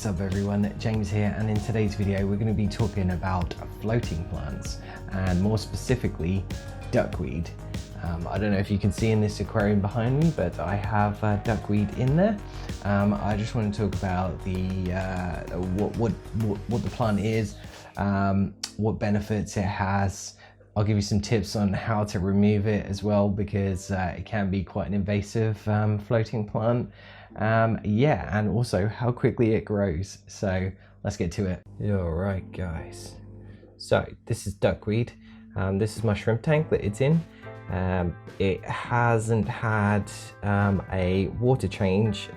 up everyone, James here, and in today's video we're going to be talking about floating plants and more specifically duckweed. I don't know if you can see in this aquarium behind me, but I have duckweed in there. I just want to talk about the what the plant is, what benefits it has. I'll give you some tips on how to remove it as well, because it can be quite an invasive floating plant. Yeah, and also how quickly it grows. So let's get to it. Alright guys, so this is duckweed. This is my shrimp tank that it's in. It hasn't had a water change,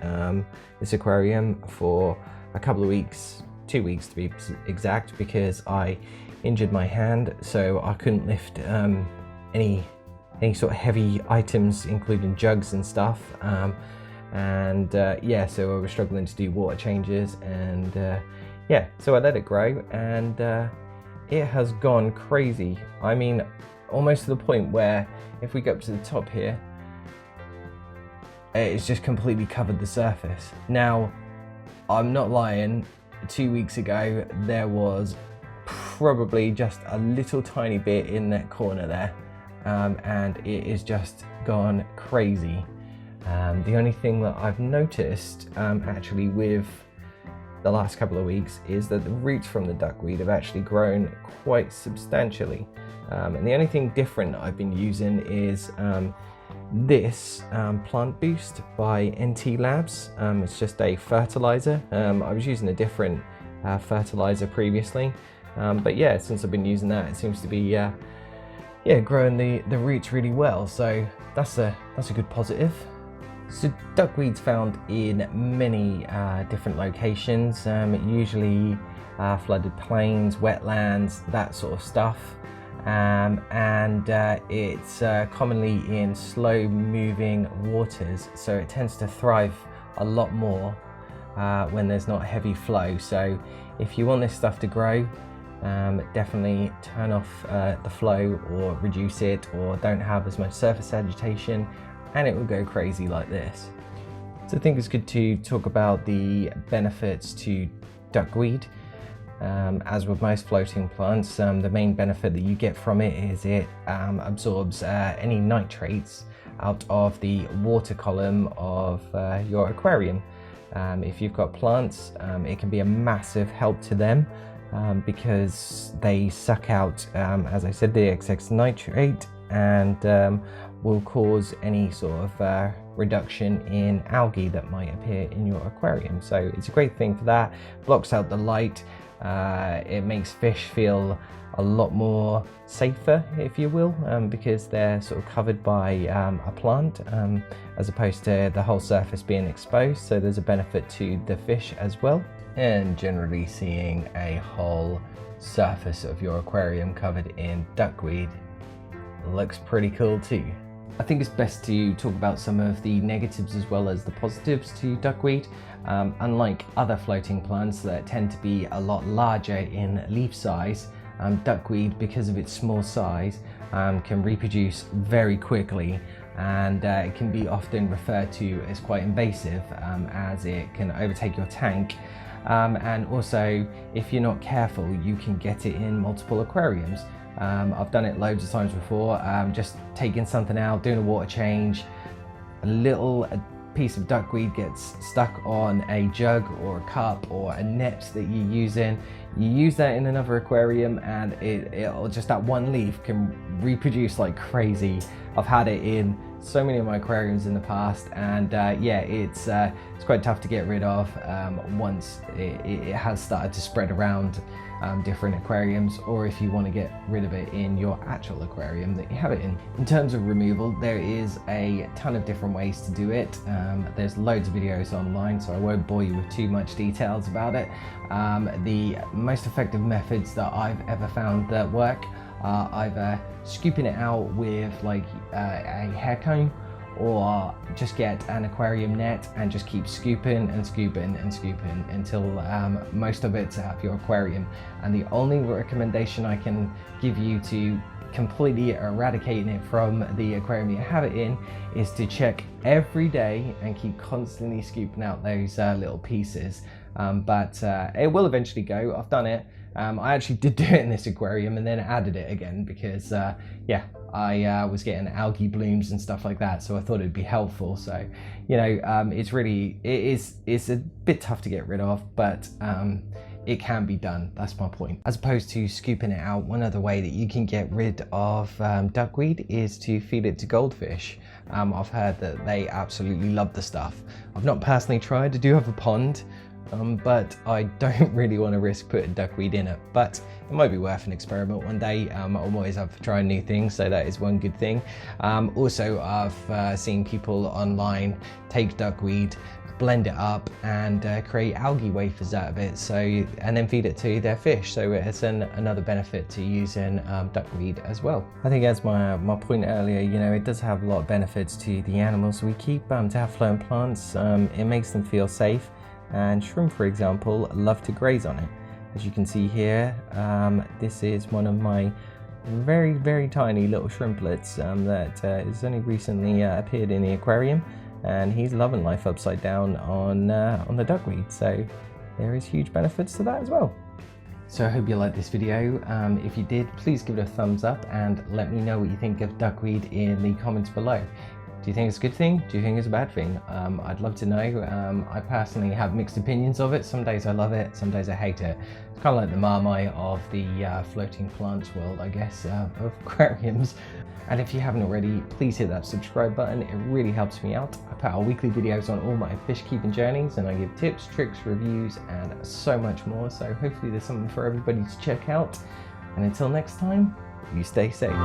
this aquarium, for a couple of weeks, 2 weeks to be exact, because I injured my hand, so I couldn't lift any sort of heavy items, including jugs and stuff. Yeah, so I was struggling to do water changes, and yeah, so I let it grow, and it has gone crazy. I mean, almost to the point where if we go up to the top here, it's just completely covered the surface. Now, I'm not lying, 2 weeks ago there was probably just a little tiny bit in that corner there, and it is just gone crazy. The only thing that I've noticed actually with the last couple of weeks is that the roots from the duckweed have actually grown quite substantially. And the only thing different I've been using is this Plant Boost by NT Labs. It's just a fertilizer. I was using a different fertilizer previously, but yeah, since I've been using that, it seems to be yeah, growing the roots really well. So that's a good positive. So duckweed's found in many different locations, usually flooded plains, wetlands, that sort of stuff. It's commonly in slow moving waters, so it tends to thrive a lot more when there's not heavy flow. So if you want this stuff to grow, definitely turn off the flow or reduce it, or don't have as much surface agitation, and it will go crazy like this. So I think it's good to talk about the benefits to duckweed. As with most floating plants, the main benefit that you get from it is it absorbs any nitrates out of the water column of your aquarium. If you've got plants, it can be a massive help to them, because they suck out, as I said, the excess nitrate, and will cause any sort of reduction in algae that might appear in your aquarium. So it's a great thing for that. Blocks out the light. It makes fish feel a lot more safer, if you will, because they're sort of covered by a plant, as opposed to the whole surface being exposed. So there's a benefit to the fish as well. And generally seeing a whole surface of your aquarium covered in duckweed looks pretty cool too. I think it's best to talk about some of the negatives as well as the positives to duckweed. Unlike other floating plants that tend to be a lot larger in leaf size, duckweed, because of its small size, can reproduce very quickly, and it can be often referred to as quite invasive, as it can overtake your tank. And also, if you're not careful, you can get it in multiple aquariums. I've done it loads of times before, just taking something out, doing a water change, a piece of duckweed gets stuck on a jug or a cup or a net that you're using. You use that in another aquarium, and it'll just, that one leaf can reproduce like crazy. I've had it in so many of my aquariums in the past, and yeah, it's quite tough to get rid of once it has started to spread around different aquariums, or if you want to get rid of it in your actual aquarium that you have it in. In terms of removal, there is a ton of different ways to do it. There's loads of videos online, so I won't bore you with too much details about it. The most effective methods that I've ever found that work are either scooping it out with like a hair comb, or just get an aquarium net and just keep scooping and scooping and scooping until most of it's out of your aquarium. And the only recommendation I can give you to completely eradicating it from the aquarium you have it in is to check every day and keep constantly scooping out those little pieces. but it will eventually go. I've done it. I actually did do it in this aquarium and then added it again because yeah, I was getting algae blooms and stuff like that, so I thought it'd be helpful. So you know, it's a bit tough to get rid of, but it can be done. That's my point. As opposed to scooping it out, one other way that you can get rid of duckweed is to feed it to goldfish. I've heard that they absolutely love the stuff. I've not personally tried. I do have a pond, but I don't really want to risk putting duckweed in it, but it might be worth an experiment one day. I'm always up for trying new things, so that is one good thing. Also, I've seen people online take duckweed, blend it up and create algae wafers out of it, so and then feed it to their fish, so it's another benefit to using duckweed as well. I think as my point earlier, you know, it does have a lot of benefits to the animals we keep. To have flowering plants, it makes them feel safe, and shrimp, for example, love to graze on it. As you can see here, this is one of my very tiny little shrimplets that has only recently appeared in the aquarium, and he's loving life upside down on the duckweed, so there is huge benefits to that as well. So I hope you liked this video. If you did, please give it a thumbs up and let me know what you think of duckweed in the comments below. Do you think it's a good thing? Do you think it's a bad thing? I'd love to know. I personally have mixed opinions of it. Some days I love it, some days I hate it. It's kind of like the Marmite of the floating plants world, I guess, of aquariums. And if you haven't already, please hit that subscribe button. It really helps me out. I put out weekly videos on all my fish keeping journeys, and I give tips, tricks, reviews, and so much more. So hopefully there's something for everybody to check out. And until next time, you stay safe.